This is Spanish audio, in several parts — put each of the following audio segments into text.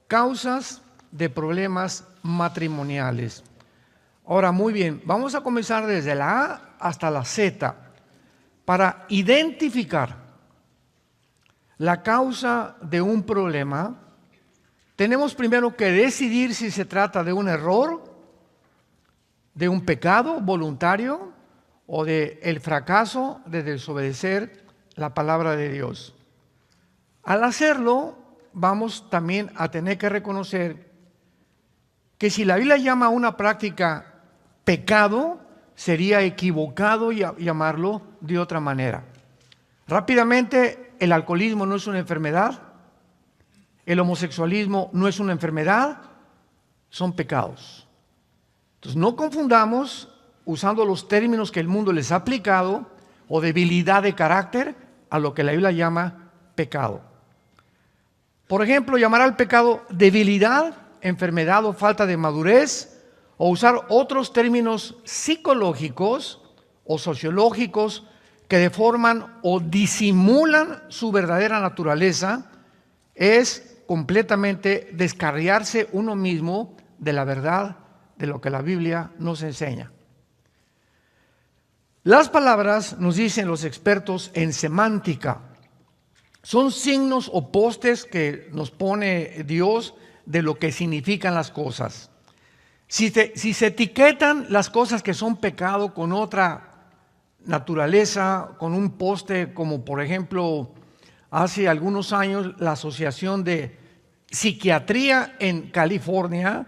Causas de problemas matrimoniales. Ahora, muy bien, vamos a comenzar desde la A hasta la Z para identificar la causa de un problema. Tenemos primero que decidir si se trata de un error, de un pecado voluntario o de el fracaso de desobedecer la palabra de Dios. Al hacerlo, vamos también a tener que reconocer que si la Biblia llama a una práctica pecado, sería equivocado llamarlo de otra manera. Rápidamente, el alcoholismo no es una enfermedad, el homosexualismo no es una enfermedad, son pecados. Entonces, no confundamos usando los términos que el mundo les ha aplicado o debilidad de carácter a lo que la Biblia llama pecado. Por ejemplo, llamar al pecado debilidad, enfermedad o falta de madurez, o usar otros términos psicológicos o sociológicos que deforman o disimulan su verdadera naturaleza, es completamente descarriarse uno mismo de la verdad de lo que la Biblia nos enseña. Las palabras, nos dicen los expertos en semántica, son signos o postes que nos pone Dios de lo que significan las cosas. Si se etiquetan las cosas que son pecado con otra naturaleza, con un poste, como por ejemplo hace algunos años la Asociación de Psiquiatría en California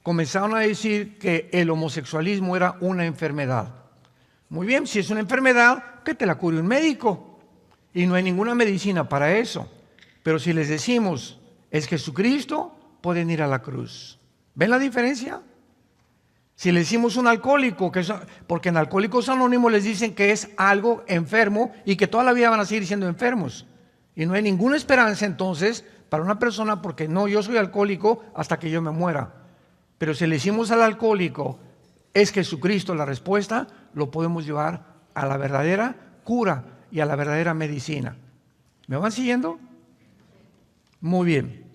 comenzaron a decir que el homosexualismo era una enfermedad. Muy bien, si es una enfermedad, que te la cure un médico. Y no hay ninguna medicina para eso. Pero si les decimos, es Jesucristo, pueden ir a la cruz. ¿Ven la diferencia? Si le decimos un alcohólico, porque en Alcohólicos Anónimos les dicen que es algo enfermo y que toda la vida van a seguir siendo enfermos. Y no hay ninguna esperanza entonces para una persona porque no, yo soy alcohólico hasta que yo me muera. Pero si le decimos al alcohólico, es Jesucristo la respuesta, lo podemos llevar a la verdadera cura y a la verdadera medicina. ¿Me van siguiendo? Muy bien.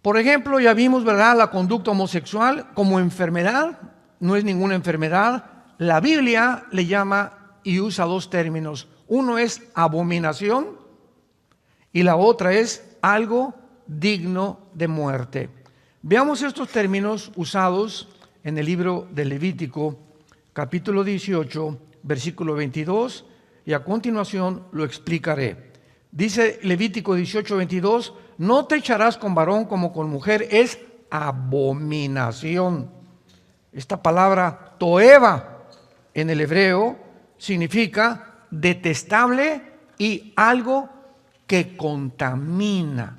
Por ejemplo, ya vimos, ¿verdad?, la conducta homosexual como enfermedad. No es ninguna enfermedad. La Biblia le llama y usa dos términos. Uno es abominación y la otra es algo digno de muerte. Veamos estos términos usados en el libro de Levítico, capítulo 18, versículo 22, y a continuación lo explicaré. Dice Levítico 18, 22, no te echarás con varón como con mujer, es abominación. Esta palabra toeva en el hebreo significa detestable y algo que contamina.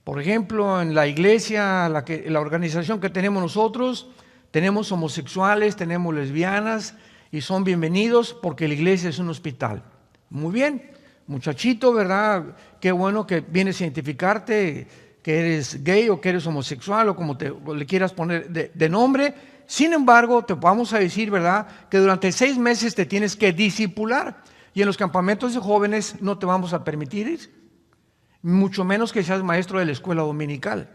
Por ejemplo, en la iglesia, la organización que tenemos nosotros, tenemos homosexuales, tenemos lesbianas y son bienvenidos porque la iglesia es un hospital. Muy bien, muchachito, ¿verdad? Qué bueno que vienes a identificarte, que eres gay o que eres homosexual o como le quieras poner de nombre. Sin embargo, te vamos a decir, ¿verdad?, que durante 6 meses te tienes que discipular y en los campamentos de jóvenes no te vamos a permitir ir. Mucho menos que seas maestro de la escuela dominical,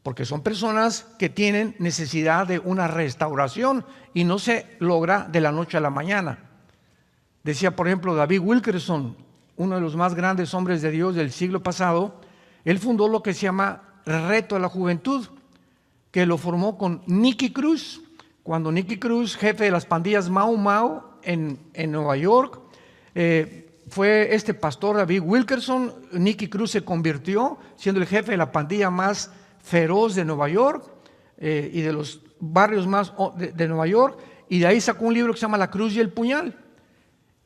porque son personas que tienen necesidad de una restauración y no se logra de la noche a la mañana. Decía, por ejemplo, David Wilkerson, uno de los más grandes hombres de Dios del siglo pasado, él fundó lo que se llama Reto de la Juventud, que lo formó con Nicky Cruz, cuando Nicky Cruz, jefe de las pandillas Mau Mau en Nueva York, fue este pastor David Wilkerson. Nicky Cruz se convirtió siendo el jefe de la pandilla más feroz de Nueva York y de los barrios más de Nueva York, y de ahí sacó un libro que se llama La Cruz y el Puñal.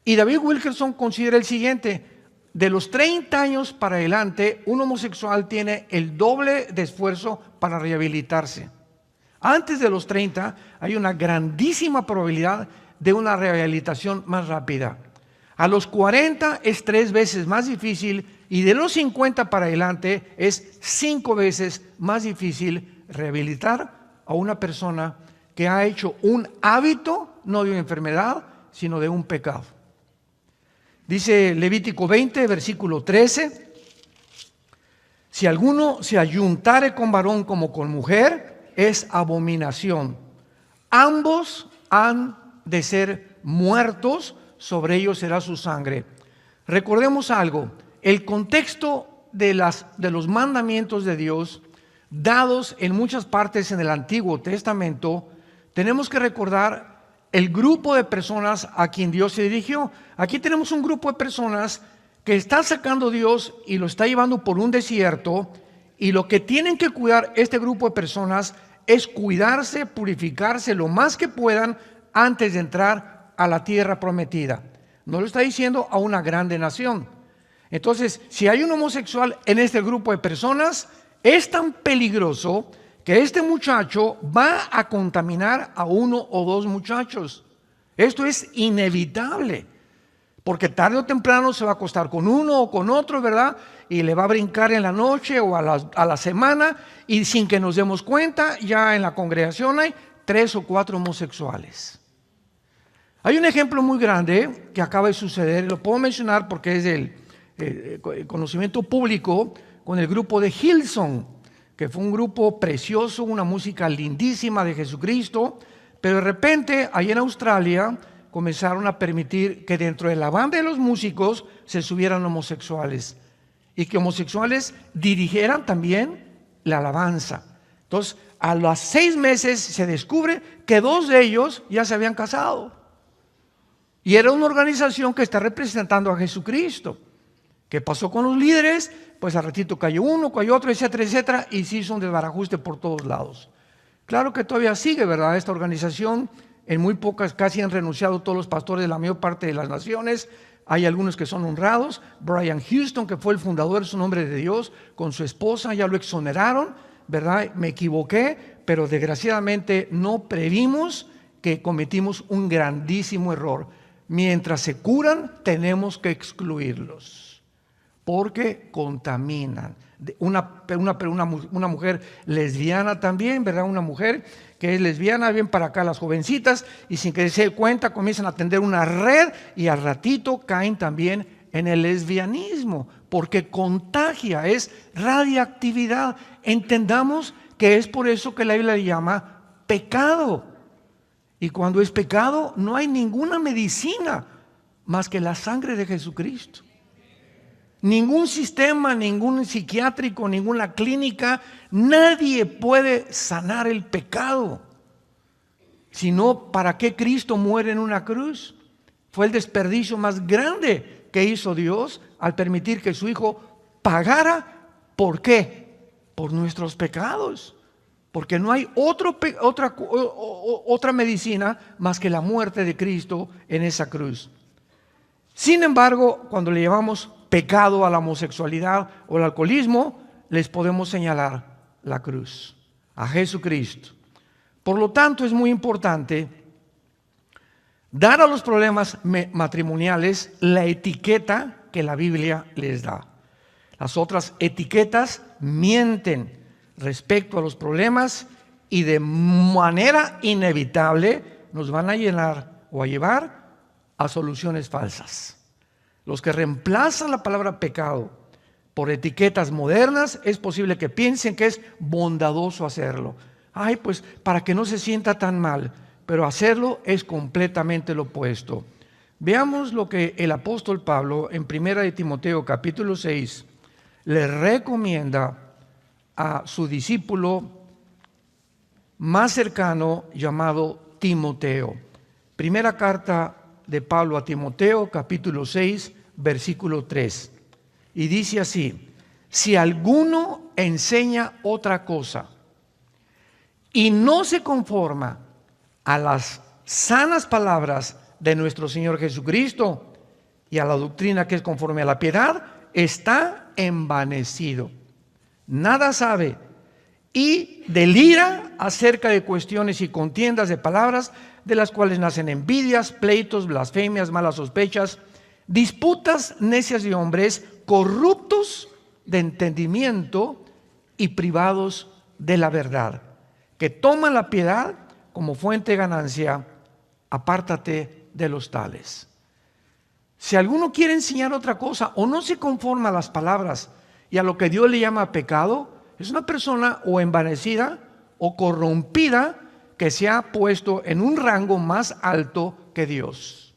Y David Wilkerson considera el siguiente: de los 30 años para adelante, un homosexual tiene el doble de esfuerzo para rehabilitarse. Antes de los 30 hay una grandísima probabilidad de una rehabilitación más rápida. A los 40 es 3 veces más difícil y de los 50 para adelante es 5 veces más difícil rehabilitar a una persona que ha hecho un hábito, no de una enfermedad, sino de un pecado. Dice Levítico 20, versículo 13, Si alguno se ayuntare con varón como con mujer, es abominación. Ambos han de ser muertos, sobre ellos será su sangre. Recordemos algo, el contexto de los mandamientos de Dios, dados en muchas partes en el Antiguo Testamento, tenemos que recordar el grupo de personas a quien Dios se dirigió. Aquí tenemos un grupo de personas que está sacando Dios y lo está llevando por un desierto, y lo que tienen que cuidar este grupo de personas es cuidarse, purificarse lo más que puedan antes de entrar a la tierra prometida. No lo está diciendo a una grande nación. Entonces, si hay un homosexual en este grupo de personas, es tan peligroso que este muchacho va a contaminar a uno o dos muchachos. Esto es inevitable, porque tarde o temprano se va a acostar con uno o con otro, ¿verdad? Y le va a brincar en la noche o a la semana, y sin que nos demos cuenta, ya en la congregación hay 3 o 4 homosexuales. Hay un ejemplo muy grande que acaba de suceder, y lo puedo mencionar porque es del conocimiento público, con el grupo de Hillsong, que fue un grupo precioso, una música lindísima de Jesucristo, pero de repente, allá en Australia, comenzaron a permitir que dentro de la banda de los músicos se subieran homosexuales, y que homosexuales dirigieran también la alabanza. Entonces, a los 6 meses se descubre que 2 de ellos ya se habían casado, y era una organización que está representando a Jesucristo. ¿Qué pasó con los líderes? Pues al ratito cayó uno, cayó otro, etcétera, etcétera, y se hizo un desbarajuste por todos lados. Claro que todavía sigue, ¿verdad?, esta organización. En muy pocas, casi han renunciado todos los pastores de la mayor parte de las naciones. Hay algunos que son honrados. Brian Houston, que fue el fundador, es un hombre de Dios, con su esposa, ya lo exoneraron, ¿verdad? Me equivoqué, pero desgraciadamente no previmos que cometimos un grandísimo error. Mientras se curan, tenemos que excluirlos, porque contaminan. Una mujer lesbiana también, ¿verdad? Una mujer que es lesbiana, bien para acá las jovencitas, y sin que se den cuenta comienzan a tender una red, y al ratito caen también en el lesbianismo, porque contagia, es radiactividad. Entendamos que es por eso que la Biblia le llama pecado. Y cuando es pecado, no hay ninguna medicina más que la sangre de Jesucristo. Ningún sistema, ningún psiquiátrico, ninguna clínica, nadie puede sanar el pecado. Sino, ¿para qué Cristo muere en una cruz? Fue el desperdicio más grande que hizo Dios al permitir que su Hijo pagara. ¿Por qué? Por nuestros pecados. Porque no hay otra medicina más que la muerte de Cristo en esa cruz. Sin embargo, cuando le llamamos pecado a la homosexualidad o al alcoholismo, les podemos señalar la cruz, a Jesucristo. Por lo tanto, es muy importante dar a los problemas matrimoniales la etiqueta que la Biblia les da. Las otras etiquetas mienten respecto a los problemas, y de manera inevitable nos van a llenar o a llevar a soluciones falsas. Los que reemplazan la palabra pecado por etiquetas modernas, es posible que piensen que es bondadoso hacerlo. Ay, pues para que no se sienta tan mal, pero hacerlo es completamente lo opuesto. Veamos lo que el apóstol Pablo en 1 de Timoteo capítulo 6 le recomienda a su discípulo más cercano llamado Timoteo. Primera carta de Pablo a Timoteo, capítulo 6, versículo 3. Y dice así: si alguno enseña otra cosa y no se conforma a las sanas palabras de nuestro Señor Jesucristo y a la doctrina que es conforme a la piedad, está envanecido, nada sabe, y delira acerca de cuestiones y contiendas de palabras, de las cuales nacen envidias, pleitos, blasfemias, malas sospechas, disputas necias de hombres, corruptos de entendimiento y privados de la verdad, que toman la piedad como fuente de ganancia. Apártate de los tales. Si alguno quiere enseñar otra cosa o no se conforma a las palabras y a lo que Dios le llama pecado, es una persona o envanecida o corrompida que se ha puesto en un rango más alto que Dios.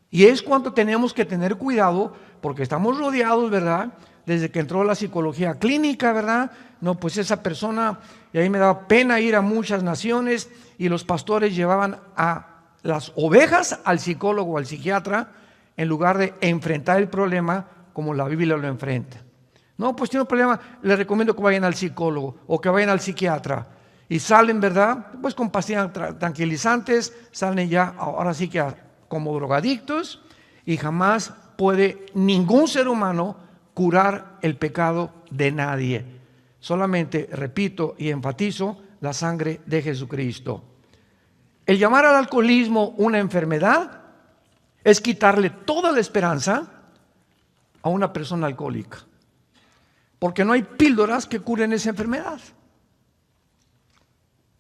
Y es cuando tenemos que tener cuidado, porque estamos rodeados, ¿verdad? Desde que entró la psicología clínica, ¿verdad? No, pues esa persona, y ahí me daba pena ir a muchas naciones y los pastores llevaban a las ovejas al psicólogo o al psiquiatra en lugar de enfrentar el problema como la Biblia lo enfrenta. No, pues tiene un problema, les recomiendo que vayan al psicólogo o que vayan al psiquiatra. Y salen, ¿verdad? Pues con pastillas tranquilizantes, salen ya, ahora sí que como drogadictos, y jamás puede ningún ser humano curar el pecado de nadie. Solamente, repito y enfatizo, la sangre de Jesucristo. El llamar al alcoholismo una enfermedad es quitarle toda la esperanza a una persona alcohólica, porque no hay píldoras que curen esa enfermedad.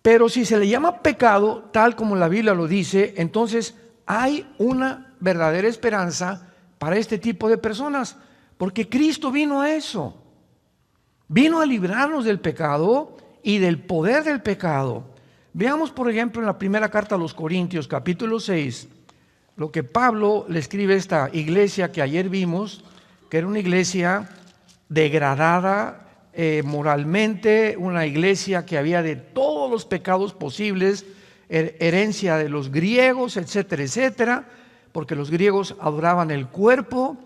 Pero si se le llama pecado, tal como la Biblia lo dice, entonces hay una verdadera esperanza para este tipo de personas, porque Cristo vino a eso. Vino a librarnos del pecado y del poder del pecado. Veamos, por ejemplo, en la primera carta a los Corintios, capítulo 6, lo que Pablo le escribe a esta iglesia que ayer vimos, que era una iglesia degradada moralmente, una iglesia que había de todos los pecados posibles, herencia de los griegos, etcétera, etcétera, porque los griegos adoraban el cuerpo,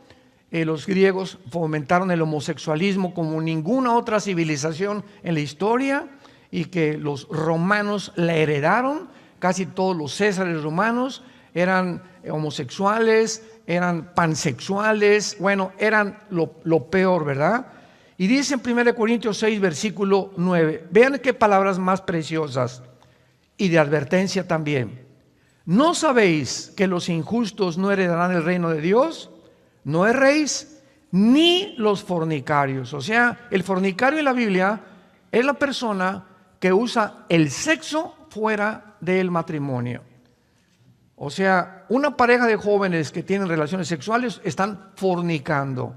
los griegos fomentaron el homosexualismo como ninguna otra civilización en la historia, y que los romanos la heredaron. Casi todos los césares romanos eran homosexuales, eran pansexuales, bueno, eran lo peor, ¿verdad? Y dice en 1 Corintios 6, versículo 9, vean qué palabras más preciosas y de advertencia también. ¿No sabéis que los injustos no heredarán el reino de Dios? No erréis, ni los fornicarios. O sea, el fornicario en la Biblia es la persona que usa el sexo fuera del matrimonio. O sea, una pareja de jóvenes que tienen relaciones sexuales están fornicando.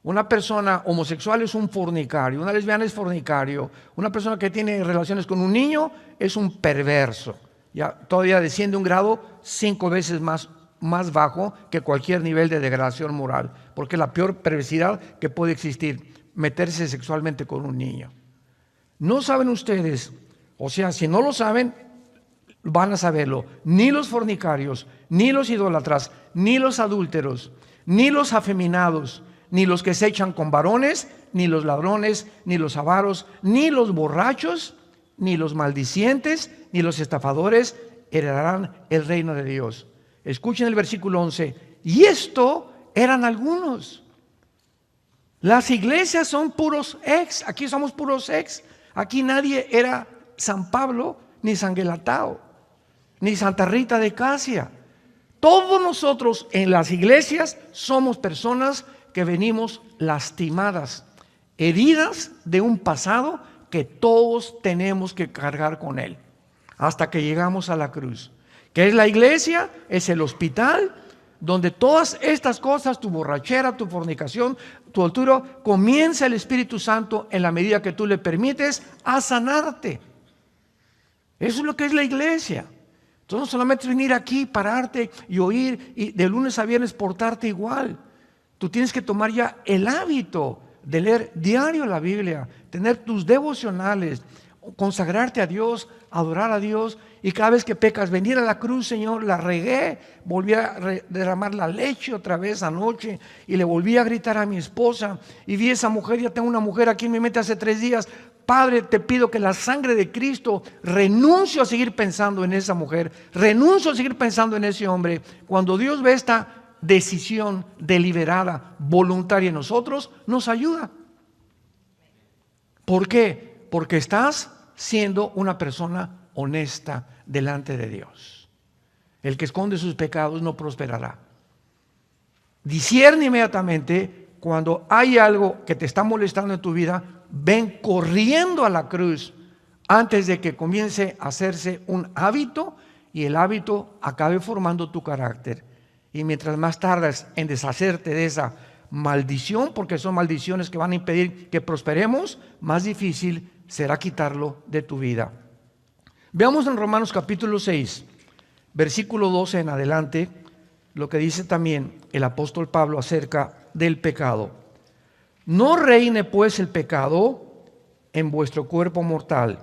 Una persona homosexual es un fornicario, una lesbiana es fornicario, una persona que tiene relaciones con un niño es un perverso. Ya todavía desciende un grado 5 veces más bajo que cualquier nivel de degradación moral, porque es la peor perversidad que puede existir, meterse sexualmente con un niño. ¿No saben ustedes? O sea, si no lo saben, van a saberlo. Ni los fornicarios, ni los idólatras, ni los adúlteros, ni los afeminados, ni los que se echan con varones, ni los ladrones, ni los avaros, ni los borrachos, ni los maldicientes, ni los estafadores heredarán el reino de Dios. Escuchen el versículo 11. Y esto eran algunos. Las iglesias son puros ex. Aquí somos puros ex. Aquí nadie era San Pablo, ni San Gelatao, ni Santa Rita de Casia. Todos nosotros en las iglesias somos personas que venimos lastimadas, heridas de un pasado que todos tenemos que cargar con él, hasta que llegamos a la cruz. ¿Qué es la iglesia? Es el hospital donde todas estas cosas, tu borrachera, tu fornicación, tu adulterio, comienza el Espíritu Santo en la medida que tú le permites a sanarte. Eso es lo que es la iglesia. Entonces no solamente es venir aquí, pararte y oír y de lunes a viernes portarte igual. Tú tienes que tomar ya el hábito de leer diario la Biblia, tener tus devocionales, consagrarte a Dios, adorar a Dios, y cada vez que pecas, venir a la cruz, Señor, la regué, volví a derramar la leche otra vez anoche, y le volví a gritar a mi esposa, y vi a esa mujer, ya tengo una mujer aquí en mi mente hace 3 días, Padre, te pido que la sangre de Cristo, renuncio a seguir pensando en esa mujer, renuncio a seguir pensando en ese hombre. Cuando Dios ve esta decisión deliberada, voluntaria en nosotros, nos ayuda. ¿Por qué? Porque estás siendo una persona honesta delante de Dios. El que esconde sus pecados no prosperará. Discierne inmediatamente cuando hay algo que te está molestando en tu vida, ven corriendo a la cruz antes de que comience a hacerse un hábito y el hábito acabe formando tu carácter. Y mientras más tardas en deshacerte de esa maldición, porque son maldiciones que van a impedir que prosperemos, más difícil será quitarlo de tu vida. Veamos en Romanos capítulo 6, versículo 12 en adelante, lo que dice también el apóstol Pablo acerca del pecado. No reine pues el pecado en vuestro cuerpo mortal,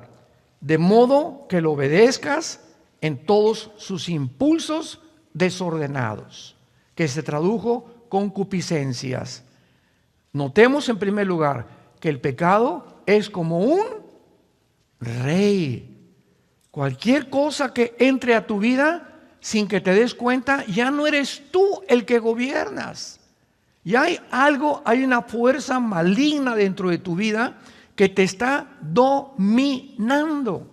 de modo que lo obedezcas en todos sus impulsos desordenados, que se tradujo concupiscencias. Notemos en primer lugar que el pecado es como un rey. Cualquier cosa que entre a tu vida sin que te des cuenta, ya no eres tú el que gobiernas. Ya hay una fuerza maligna dentro de tu vida que te está dominando,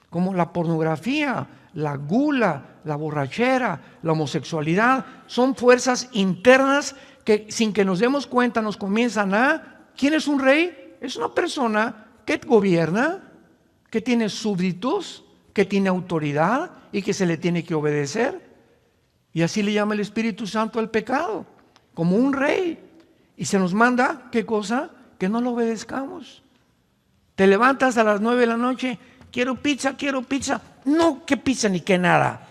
como la pornografía, la gula, la borrachera, la homosexualidad. Son fuerzas internas que sin que nos demos cuenta nos comienzan a... ¿Quién es un rey? Es una persona que gobierna, que tiene súbditos, que tiene autoridad y que se le tiene que obedecer. Y así le llama el Espíritu Santo al pecado, como un rey. Y se nos manda, ¿qué cosa? Que no lo obedezcamos. Te levantas a las 9 de la noche, quiero pizza. No, qué pizza ni qué nada.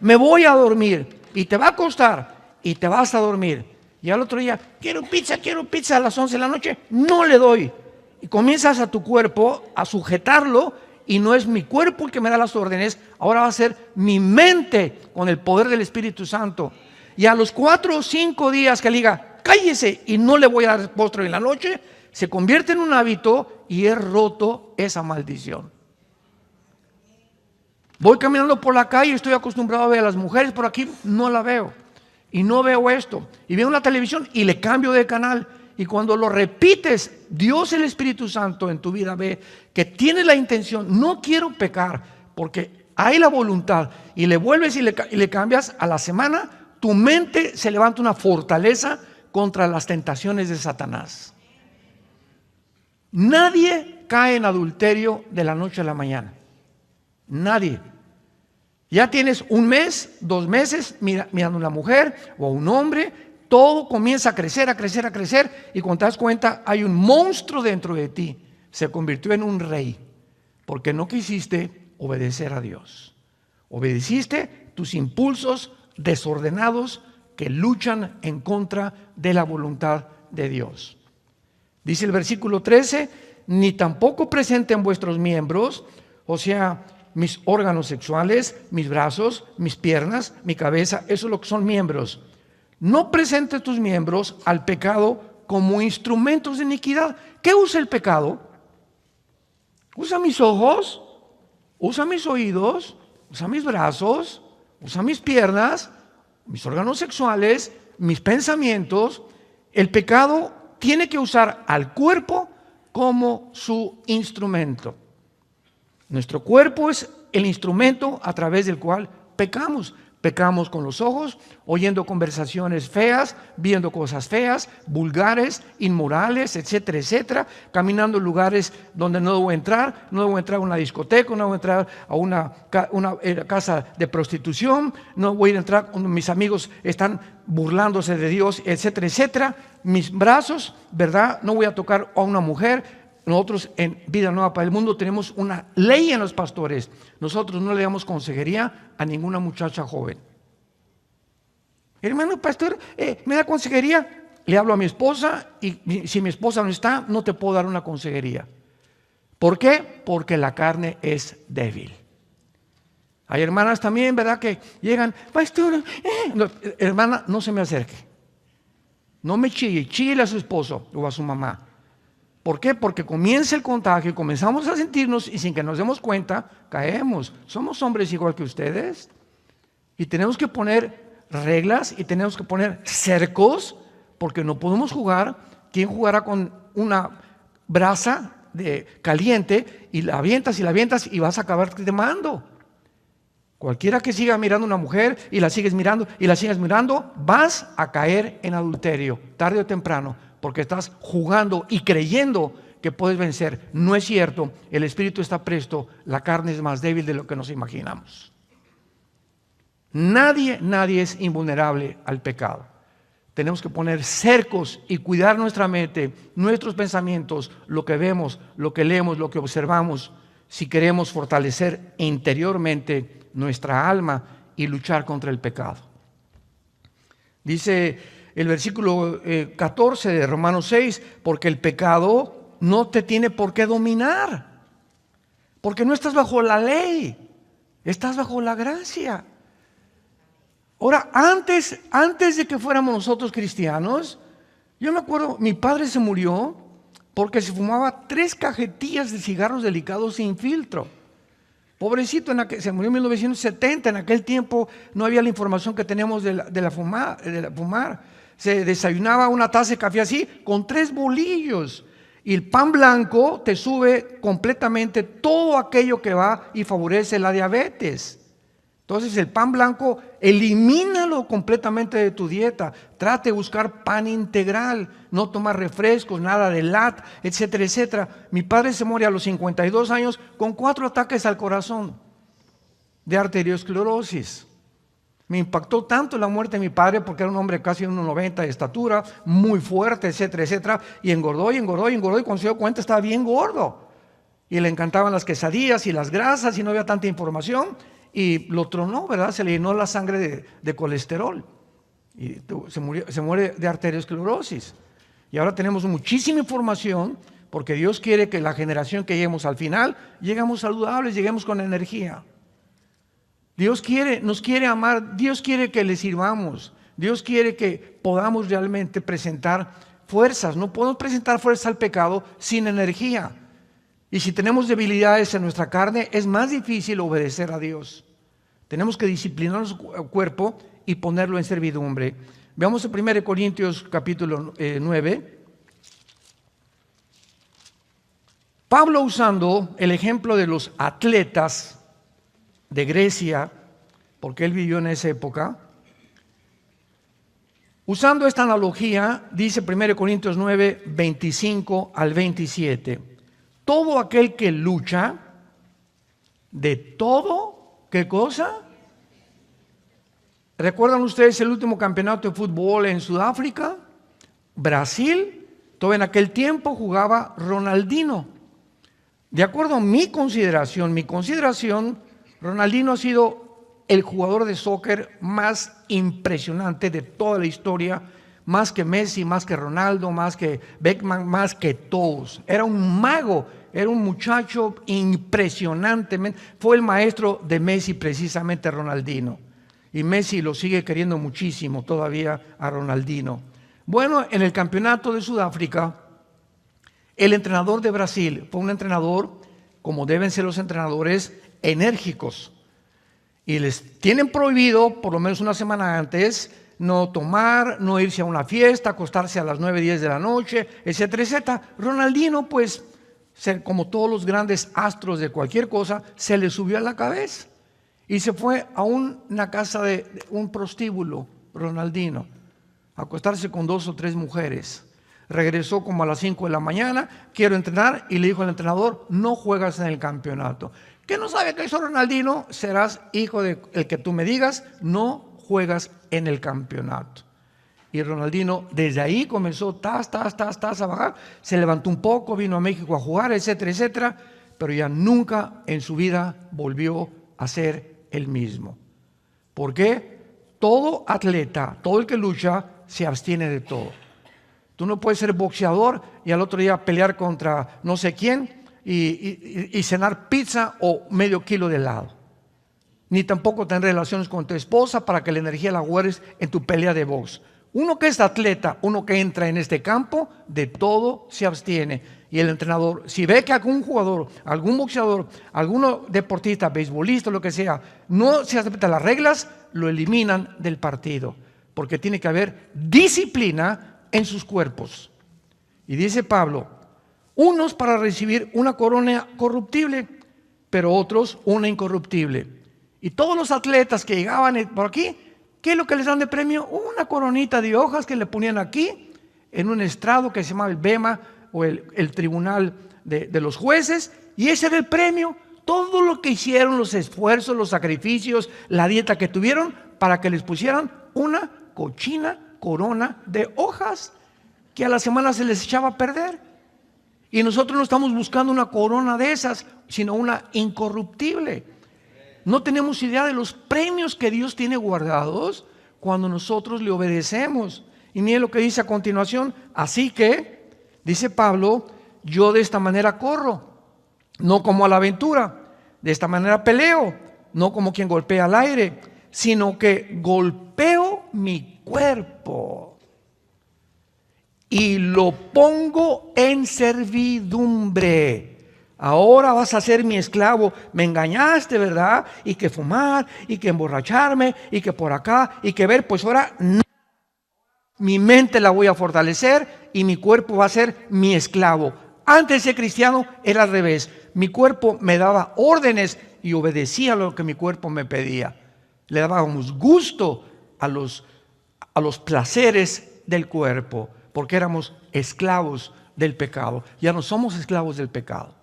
Me voy a dormir y te va a costar y te vas a dormir. Y al otro día, quiero pizza a las 11 de la noche, no le doy. Y comienzas a tu cuerpo a sujetarlo y no es mi cuerpo el que me da las órdenes, ahora va a ser mi mente con el poder del Espíritu Santo. Y a los 4 o 5 días que le diga, cállese y no le voy a dar postre en la noche, se convierte en un hábito y he roto esa maldición. Voy caminando por la calle, estoy acostumbrado a ver a las mujeres por aquí, no la veo. Y no veo esto. Y veo la televisión y le cambio de canal. Y cuando lo repites, Dios, el Espíritu Santo en tu vida ve que tienes la intención, no quiero pecar, porque hay la voluntad, y le vuelves y le cambias, a la semana, tu mente se levanta una fortaleza contra las tentaciones de Satanás. Nadie cae en adulterio de la noche a la mañana. Nadie. Ya tienes 1 mes, 2 meses mirando a una mujer o a un hombre, todo comienza a crecer, y cuando te das cuenta hay un monstruo dentro de ti. Se convirtió en un rey porque no quisiste obedecer a Dios. Obedeciste tus impulsos desordenados que luchan en contra de la voluntad de Dios. Dice el versículo 13, ni tampoco presenten vuestros miembros, o sea, mis órganos sexuales, mis brazos, mis piernas, mi cabeza, eso es lo que son miembros. No presentes tus miembros al pecado como instrumentos de iniquidad. ¿Qué usa el pecado? Usa mis ojos, usa mis oídos, usa mis brazos, usa mis piernas, mis órganos sexuales, mis pensamientos. El pecado tiene que usar al cuerpo como su instrumento. Nuestro cuerpo es el instrumento a través del cual pecamos. Pecamos con los ojos, oyendo conversaciones feas, viendo cosas feas, vulgares, inmorales, etcétera, etcétera. Caminando en lugares donde no debo entrar. No debo entrar a una discoteca, no debo entrar a una casa de prostitución. No voy a entrar cuando mis amigos están burlándose de Dios, etcétera, etcétera. Mis brazos, ¿verdad? No voy a tocar a una mujer. Nosotros en Vida Nueva para el Mundo tenemos una ley en los pastores. Nosotros no le damos consejería a ninguna muchacha joven. Hermano pastor, ¿me da consejería? Le hablo a mi esposa y si mi esposa no está, no te puedo dar una consejería. ¿Por qué? Porque la carne es débil. Hay hermanas también, ¿verdad? Que llegan, pastor, no, hermana, no se me acerque. No me chille, chille a su esposo o a su mamá. ¿Por qué? Porque comienza el contagio y comenzamos a sentirnos y sin que nos demos cuenta, caemos. Somos hombres igual que ustedes y tenemos que poner reglas y tenemos que poner cercos porque no podemos jugar. ¿Quién jugará con una brasa caliente y la avientas y vas a acabar quemando? Cualquiera que siga mirando a una mujer y la sigues mirando y la sigues mirando, vas a caer en adulterio tarde o temprano. Porque estás jugando y creyendo que puedes vencer. No es cierto, el espíritu está presto, la carne es más débil de lo que nos imaginamos. Nadie es invulnerable al pecado. Tenemos que poner cercos y cuidar nuestra mente, nuestros pensamientos, lo que vemos, lo que leemos, lo que observamos, si queremos fortalecer interiormente nuestra alma y luchar contra el pecado. Dice el versículo 14 de Romanos 6, porque el pecado no te tiene por qué dominar, porque no estás bajo la ley, estás bajo la gracia. Ahora, antes de que fuéramos nosotros cristianos, yo me acuerdo, mi padre se murió porque se fumaba 3 cajetillas de cigarros delicados sin filtro. Pobrecito, se murió en 1970, en aquel tiempo no había la información que tenemos de fumar. Se desayunaba una taza de café así, con 3 bolillos. Y el pan blanco te sube completamente todo aquello que va y favorece la diabetes. Entonces el pan blanco, elimínalo completamente de tu dieta. Trate de buscar pan integral, no tomar refrescos, nada de lat, etcétera, etcétera. Mi padre se muere a los 52 años con 4 ataques al corazón de arteriosclerosis. Me impactó tanto la muerte de mi padre porque era un hombre casi 1,90 de estatura, muy fuerte, etcétera, etcétera. Y engordó, y cuando se dio cuenta estaba bien gordo. Y le encantaban las quesadillas y las grasas y no había tanta información. Y lo tronó, ¿verdad? Se le llenó la sangre de colesterol. Y se muere de arteriosclerosis. Y ahora tenemos muchísima información porque Dios quiere que la generación que lleguemos al final, lleguemos saludables, lleguemos con energía. Dios nos quiere amar, Dios quiere que le sirvamos. Dios quiere que podamos realmente presentar fuerzas. No podemos presentar fuerza al pecado sin energía. Y si tenemos debilidades en nuestra carne, es más difícil obedecer a Dios. Tenemos que disciplinar nuestro cuerpo y ponerlo en servidumbre. Veamos en 1 Corintios capítulo 9. Pablo, usando el ejemplo de los atletas de Grecia, porque él vivió en esa época, usando esta analogía, dice 1 Corintios 9, 25 al 27. Todo aquel que lucha, de todo, ¿qué cosa? ¿Recuerdan ustedes el último campeonato de fútbol en Sudáfrica? Brasil, todo en aquel tiempo jugaba Ronaldinho. De acuerdo a mi consideración, Ronaldinho ha sido el jugador de soccer más impresionante de toda la historia, más que Messi, más que Ronaldo, más que Beckham, más que todos. Era un mago, era un muchacho impresionante. Fue el maestro de Messi precisamente, Ronaldinho. Y Messi lo sigue queriendo muchísimo todavía a Ronaldinho. Bueno, en el campeonato de Sudáfrica, el entrenador de Brasil fue un entrenador, como deben ser los entrenadores, enérgicos. Y les tienen prohibido, por lo menos una semana antes, no tomar, no irse a una fiesta, acostarse a las 9, 10 de la noche, etcétera, etcétera. Ronaldinho, pues, como todos los grandes astros de cualquier cosa, se le subió a la cabeza y se fue a una casa de un prostíbulo, Ronaldinho, a acostarse con 2 o 3 mujeres. Regresó como a las 5 de la mañana, quiero entrenar, y le dijo al entrenador, no juegas en el campeonato. ¿Qué no sabe qué hizo Ronaldinho? Serás hijo del que tú me digas, no juegas en el campeonato. Y Ronaldinho desde ahí comenzó a bajar, se levantó un poco, vino a México a jugar, etcétera, etcétera, pero ya nunca en su vida volvió a ser el mismo. ¿Por qué? Todo atleta, todo el que lucha, se abstiene de todo. Tú no puedes ser boxeador y al otro día pelear contra no sé quién y cenar pizza o medio kilo de helado. Ni tampoco tener relaciones con tu esposa para que la energía la guardes en tu pelea de box. Uno que es atleta, uno que entra en este campo, de todo se abstiene. Y el entrenador, si ve que algún jugador, algún boxeador, algún deportista, beisbolista, lo que sea, no se aceptan las reglas, lo eliminan del partido. Porque tiene que haber disciplina en sus cuerpos. Y dice Pablo, unos para recibir una corona corruptible, pero otros una incorruptible. Y todos los atletas que llegaban por aquí, ¿qué es lo que les dan de premio? Una coronita de hojas que le ponían aquí, en un estrado que se llamaba el bema, o el tribunal de los jueces, y ese era el premio. Todo lo que hicieron, los esfuerzos, los sacrificios, la dieta que tuvieron, para que les pusieran una cochina corona de hojas que a la semana se les echaba a perder. Y nosotros no estamos buscando una corona de esas, sino una incorruptible. No tenemos idea de los premios que Dios tiene guardados cuando nosotros le obedecemos. Y miren lo que dice a continuación. Así que, dice Pablo, yo de esta manera corro, no como a la aventura. De esta manera peleo, no como quien golpea al aire, sino que golpeo mi cuerpo y lo pongo en servidumbre. Ahora vas a ser mi esclavo. Me engañaste, ¿verdad? Y que fumar, y que emborracharme, y que por acá, y que ver, pues ahora no. Mi mente la voy a fortalecer y mi cuerpo va a ser mi esclavo. Antes de ser cristiano era al revés. Mi cuerpo me daba órdenes y obedecía lo que mi cuerpo me pedía. Le dábamos gusto a los placeres del cuerpo, porque éramos esclavos del pecado. Ya no somos esclavos del pecado.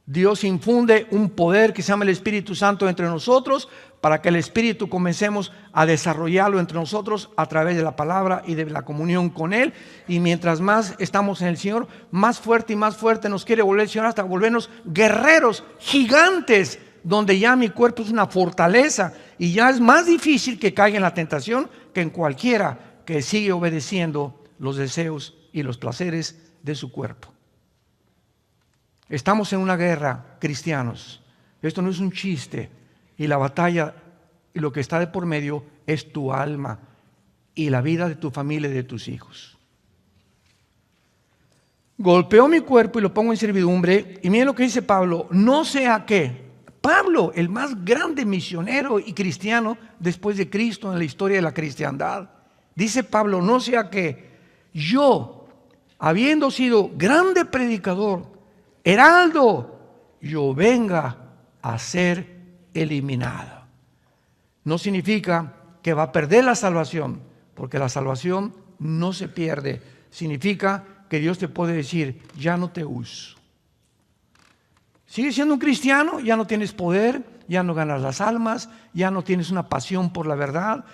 Dios infunde un poder que se llama el Espíritu Santo entre nosotros, para que el Espíritu comencemos a desarrollarlo entre nosotros a través de la palabra y de la comunión con Él. Y mientras más estamos en el Señor, más fuerte y más fuerte nos quiere volver el Señor, hasta volvernos guerreros, gigantes, donde ya mi cuerpo es una fortaleza y ya es más difícil que caiga en la tentación que en cualquiera que sigue obedeciendo los deseos y los placeres de su cuerpo. Estamos en una guerra, cristianos. Esto no es un chiste. Y la batalla y lo que está de por medio es tu alma y la vida de tu familia y de tus hijos. Golpeo mi cuerpo y lo pongo en servidumbre. Y miren lo que dice Pablo. No sea que Pablo, el más grande misionero y cristiano después de Cristo en la historia de la cristiandad, dice Pablo, no sea que yo, habiendo sido grande predicador, heraldo, yo venga a ser eliminado. No significa que va a perder la salvación, porque la salvación no se pierde. Significa que Dios te puede decir, ya no te uso. Sigues siendo un cristiano, ya no tienes poder, ya no ganas las almas, ya no tienes una pasión por la verdad,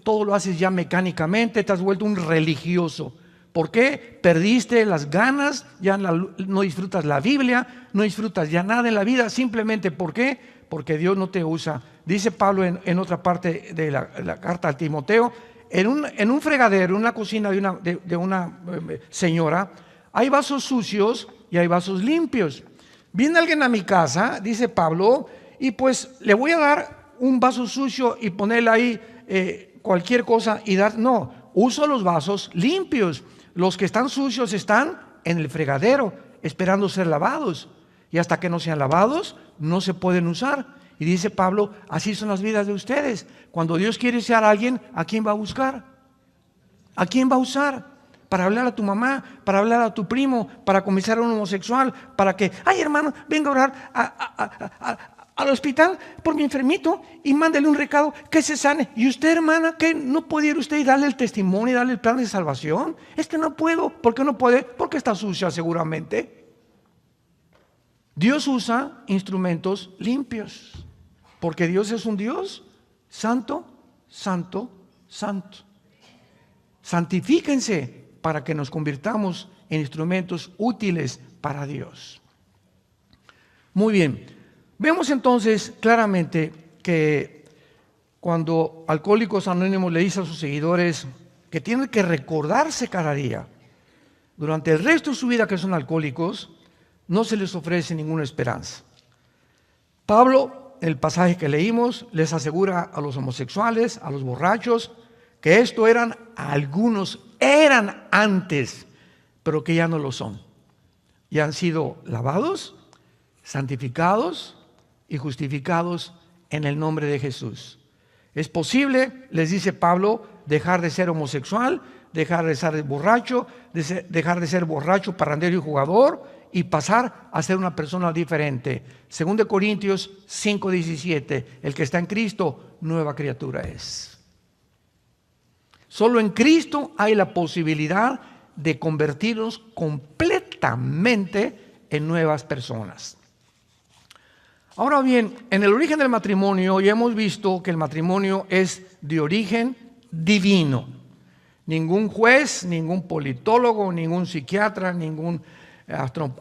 todo lo haces ya mecánicamente, te has vuelto un religioso. ¿Por qué? Perdiste las ganas, ya no disfrutas la Biblia, no disfrutas ya nada en la vida. Simplemente, ¿por qué? Porque Dios no te usa. Dice Pablo en otra parte de la carta a Timoteo, en un fregadero, en una cocina de una señora, hay vasos sucios y hay vasos limpios. Viene alguien a mi casa, dice Pablo, y pues le voy a dar un vaso sucio y ponerle ahí cualquier cosa y dar. No, uso los vasos limpios. Los que están sucios están en el fregadero, esperando ser lavados. Y hasta que no sean lavados, no se pueden usar. Y dice Pablo, así son las vidas de ustedes. Cuando Dios quiere usar a alguien, ¿a quién va a buscar? ¿A quién va a usar? Para hablar a tu mamá, para hablar a tu primo, para comenzar a un homosexual, para que, ay hermano, venga a orar al hospital por mi enfermito y mándele un recado que se sane. Y usted, hermana, ¿qué no puede ir usted y darle el testimonio y darle el plan de salvación? Es que no puedo. ¿Por qué no puede? Porque está sucia seguramente. Dios usa instrumentos limpios, porque Dios es un Dios santo, santo, santo. Santifíquense para que nos convirtamos en instrumentos útiles para Dios. Muy bien. Vemos entonces claramente que cuando Alcohólicos Anónimos le dice a sus seguidores que tienen que recordarse cada día, durante el resto de su vida que son alcohólicos, no se les ofrece ninguna esperanza. Pablo, en el pasaje que leímos, les asegura a los homosexuales, a los borrachos, que esto algunos eran antes, pero que ya no lo son. Ya han sido lavados, santificados y justificados en el nombre de Jesús. Es posible, les dice Pablo, dejar de ser homosexual, dejar de ser borracho, dejar de ser borracho, parrandero y jugador y pasar a ser una persona diferente. 2 Corintios 5:17, el que está en Cristo, nueva criatura es. Solo en Cristo hay la posibilidad de convertirnos completamente en nuevas personas. Ahora bien, en el origen del matrimonio ya hemos visto que el matrimonio es de origen divino. Ningún juez, ningún politólogo, ningún psiquiatra, ningún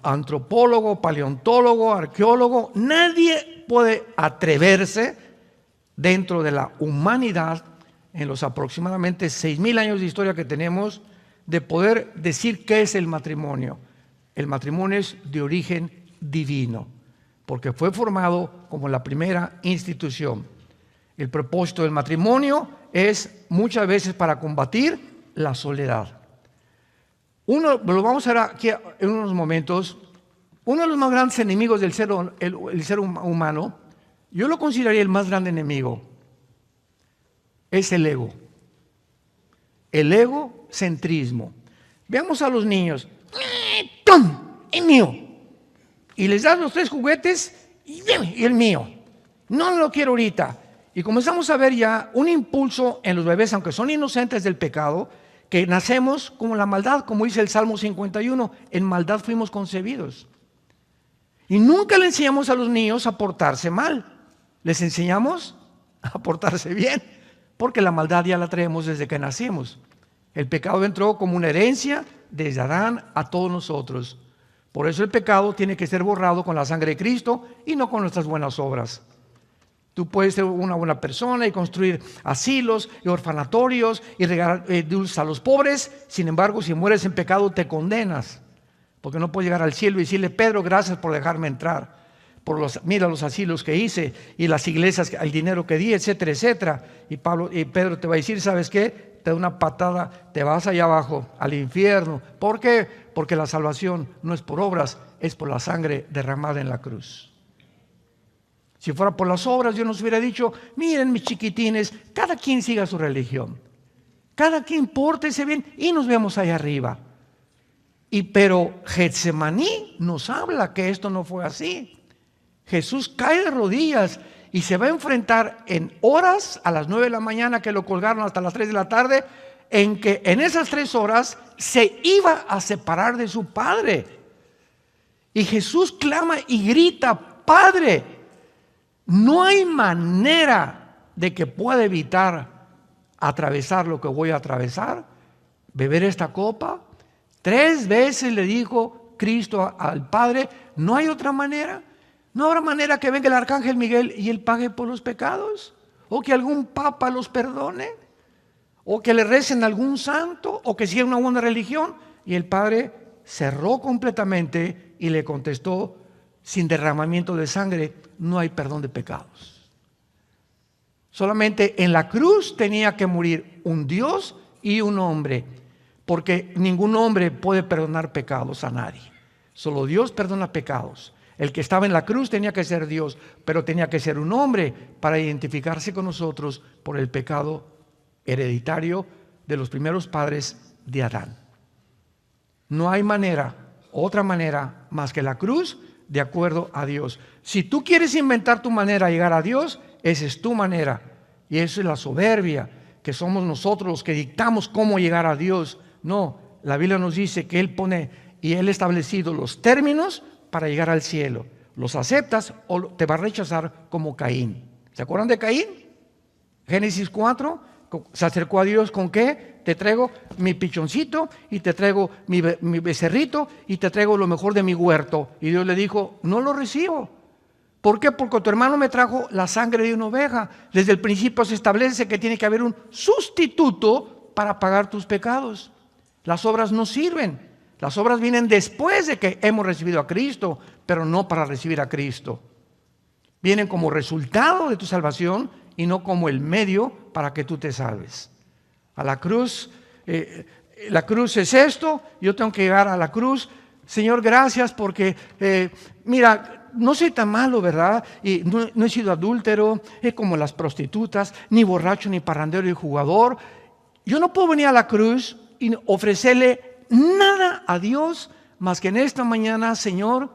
antropólogo, paleontólogo, arqueólogo, nadie puede atreverse dentro de la humanidad, en los aproximadamente 6,000 años de historia que tenemos, de poder decir qué es el matrimonio. El matrimonio es de origen divino, porque fue formado como la primera institución. El propósito del matrimonio es muchas veces para combatir la soledad. Lo vamos a ver aquí en unos momentos. Uno de los más grandes enemigos del el ser humano, yo lo consideraría el más grande enemigo, es el ego. El egocentrismo. Veamos a los niños. ¡Tom! ¡Es mío! Y les das los 3 juguetes y el mío. No lo quiero ahorita. Y comenzamos a ver ya un impulso en los bebés, aunque son inocentes del pecado, que nacemos como la maldad, como dice el Salmo 51, en maldad fuimos concebidos. Y nunca le enseñamos a los niños a portarse mal. Les enseñamos a portarse bien, porque la maldad ya la traemos desde que nacimos. El pecado entró como una herencia desde Adán a todos nosotros. Por eso el pecado tiene que ser borrado con la sangre de Cristo y no con nuestras buenas obras. Tú puedes ser una buena persona y construir asilos y orfanatorios y regalar dulces a los pobres. Sin embargo, si mueres en pecado, te condenas. Porque no puedes llegar al cielo y decirle: Pedro, gracias por dejarme entrar. Mira los asilos que hice y las iglesias, el dinero que di, etcétera, etcétera. Y Pedro te va a decir: ¿sabes qué? Te da una patada, te vas allá abajo, al infierno. ¿Por qué? Porque la salvación no es por obras, es por la sangre derramada en la cruz. Si fuera por las obras, Dios nos hubiera dicho: miren, mis chiquitines, cada quien siga su religión, cada quien pórtese bien y nos vemos allá arriba. Pero Getsemaní nos habla que esto no fue así. Jesús cae de rodillas y se va a enfrentar en horas, a las 9 de la mañana que lo colgaron hasta las 3 de la tarde, en que en esas 3 horas se iba a separar de su Padre. Y Jesús clama y grita: Padre, no hay manera de que pueda evitar atravesar lo que voy a atravesar, beber esta copa. 3 veces le dijo Cristo al Padre: no hay otra manera. No habrá manera que venga el arcángel Miguel y él pague por los pecados, o que algún papa los perdone, o que le recen a algún santo, o que siga una buena religión. Y el Padre cerró completamente y le contestó: sin derramamiento de sangre no hay perdón de pecados. Solamente en la cruz tenía que morir un Dios y un hombre, porque ningún hombre puede perdonar pecados a nadie. Solo Dios perdona pecados. El que estaba en la cruz tenía que ser Dios, pero tenía que ser un hombre para identificarse con nosotros por el pecado hereditario de los primeros padres de Adán. No hay manera, otra manera más que la cruz, de acuerdo a Dios. Si tú quieres inventar tu manera de llegar a Dios, esa es tu manera. Y eso es la soberbia, que somos nosotros los que dictamos cómo llegar a Dios. No, la Biblia nos dice que Él pone y Él ha establecido los términos para llegar al cielo. ¿Los aceptas o te va a rechazar como Caín? ¿Se acuerdan de Caín? Génesis 4, se acercó a Dios ¿con qué? Te traigo mi pichoncito y te traigo mi becerrito y te traigo lo mejor de mi huerto. Y Dios le dijo: no lo recibo. ¿Por qué? Porque tu hermano me trajo la sangre de una oveja. Desde el principio se establece que tiene que haber un sustituto para pagar tus pecados. Las obras no sirven. Las obras vienen después de que hemos recibido a Cristo, pero no para recibir a Cristo. Vienen como resultado de tu salvación y no como el medio para que tú te salves. A la cruz, la cruz es esto, yo tengo que llegar a la cruz. Señor, gracias porque, mira, no soy tan malo, ¿verdad? Y no he sido adúltero, como las prostitutas, ni borracho, ni parrandero, ni jugador. Yo no puedo venir a la cruz y ofrecerle nada a Dios más que en esta mañana: Señor,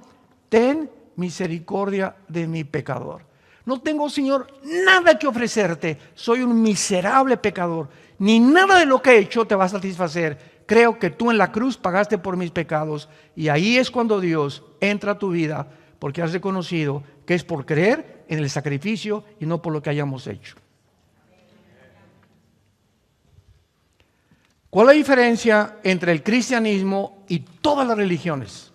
ten misericordia de mi pecador. No tengo, Señor, nada que ofrecerte. Soy un miserable pecador. Ni nada de lo que he hecho te va a satisfacer. Creo que tú en la cruz pagaste por mis pecados. Y ahí es cuando Dios entra a tu vida, porque has reconocido que es por creer en el sacrificio y no por lo que hayamos hecho. ¿Cuál es la diferencia entre el cristianismo y todas las religiones?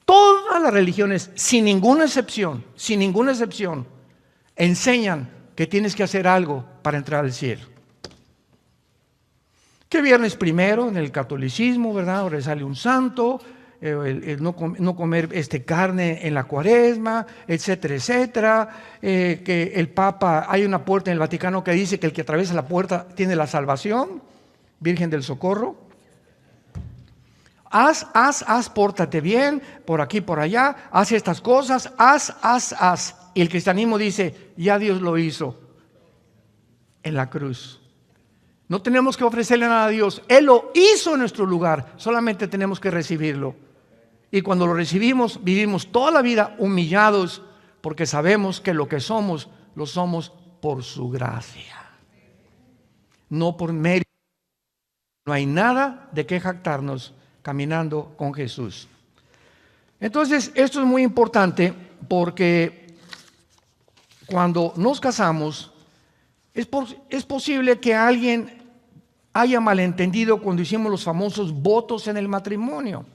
Todas las religiones, sin ninguna excepción, enseñan que tienes que hacer algo para entrar al cielo. Que viernes primero en el catolicismo, ¿verdad? Ahora sale un santo, el no comer carne en la cuaresma, etcétera, etcétera. Que el Papa, hay una puerta en el Vaticano que dice que el que atraviesa la puerta tiene la salvación, Virgen del Socorro. Haz, pórtate bien, por aquí, por allá, haz estas cosas, haz. Y el cristianismo dice, ya Dios lo hizo en la cruz. No tenemos que ofrecerle nada a Dios. Él lo hizo en nuestro lugar. Solamente tenemos que recibirlo. Y cuando lo recibimos, vivimos toda la vida humillados porque sabemos que lo que somos, lo somos por su gracia. No por mérito. No hay nada de qué jactarnos caminando con Jesús. Entonces, esto es muy importante porque cuando nos casamos, es posible que alguien haya malentendido cuando hicimos los famosos votos en el matrimonio.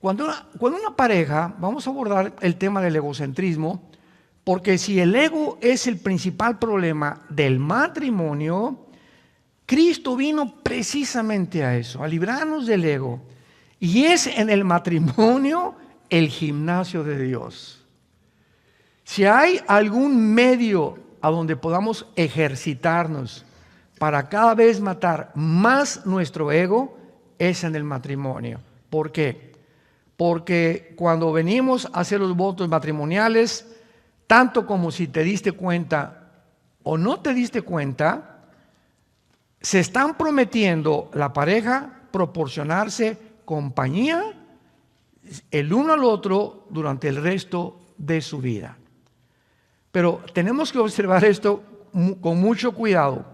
Cuando una pareja, vamos a abordar el tema del egocentrismo, porque si el ego es el principal problema del matrimonio, Cristo vino precisamente a eso, a librarnos del ego. Y es en el matrimonio el gimnasio de Dios. Si hay algún medio a donde podamos ejercitarnos para cada vez matar más nuestro ego, es en el matrimonio. ¿Por qué? Porque cuando venimos a hacer los votos matrimoniales, tanto como si te diste cuenta o no te diste cuenta, se están prometiendo la pareja proporcionarse compañía el uno al otro durante el resto de su vida. Pero tenemos que observar esto con mucho cuidado,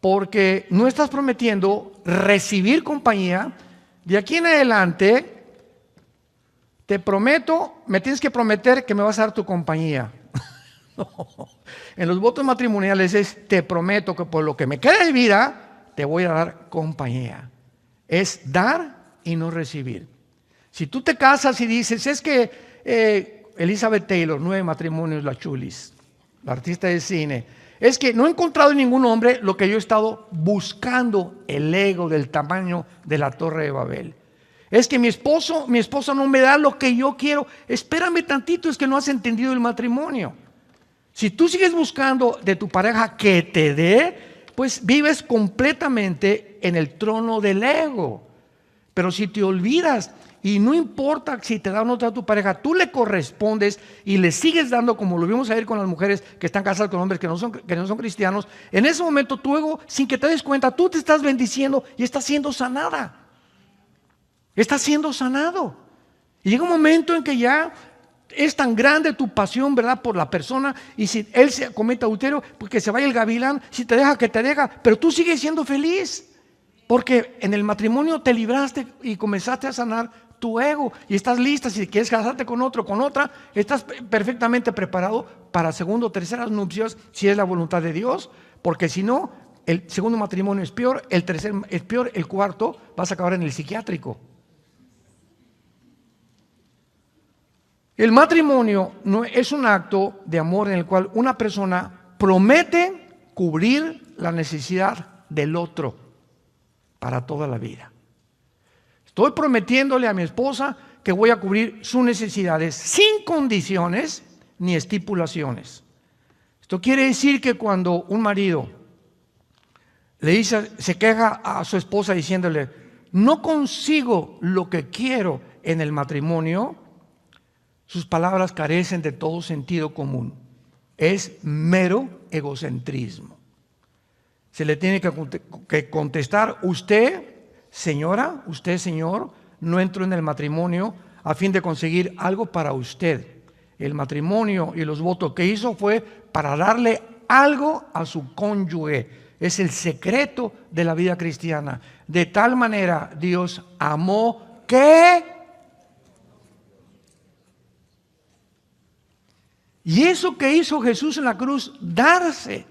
porque no estás prometiendo recibir compañía. De aquí en adelante, te prometo, me tienes que prometer que me vas a dar tu compañía. En los votos matrimoniales es, te prometo que por lo que me queda de vida, te voy a dar compañía. Es dar y no recibir. Si tú te casas y dices, es que Elizabeth Taylor, 9 matrimonios, la Chulis, la artista de cine, es que no he encontrado en ningún hombre lo que yo he estado buscando, el ego del tamaño de la Torre de Babel. Es que mi esposa no me da lo que yo quiero. Espérame tantito, es que no has entendido el matrimonio. Si tú sigues buscando de tu pareja que te dé, pues vives completamente en el trono del ego. Pero si te olvidas y no importa si te da o no te da tu pareja, tú le correspondes y le sigues dando, como lo vimos ayer con las mujeres que están casadas con hombres que no son cristianos, en ese momento tu ego, sin que te des cuenta, tú te estás bendiciendo y estás siendo sanada. Estás siendo sanado. Y llega un momento en que ya es tan grande tu pasión, ¿verdad?, por la persona, y si él se comete adulterio, pues que se vaya el gavilán, si te deja, que te deja, pero tú sigues siendo feliz, porque en el matrimonio te libraste y comenzaste a sanar tu ego, y estás lista. Si quieres casarte con otro, con otra, estás perfectamente preparado para segundo o terceras nupcias, si es la voluntad de Dios, porque si no, el segundo matrimonio es peor, el tercer es peor, el cuarto vas a acabar en el psiquiátrico. El matrimonio no es un acto de amor en el cual una persona promete cubrir la necesidad del otro para toda la vida. Estoy prometiéndole a mi esposa que voy a cubrir sus necesidades sin condiciones ni estipulaciones. Esto quiere decir que cuando un marido le dice, se queja a su esposa diciéndole, no consigo lo que quiero en el matrimonio, sus palabras carecen de todo sentido común. Es mero egocentrismo. Se le tiene que contestar, usted, señora, usted, señor, no entró en el matrimonio a fin de conseguir algo para usted. El matrimonio y los votos que hizo fue para darle algo a su cónyuge. Es el secreto de la vida cristiana. De tal manera Dios amó que... Y eso que hizo Jesús en la cruz, darse.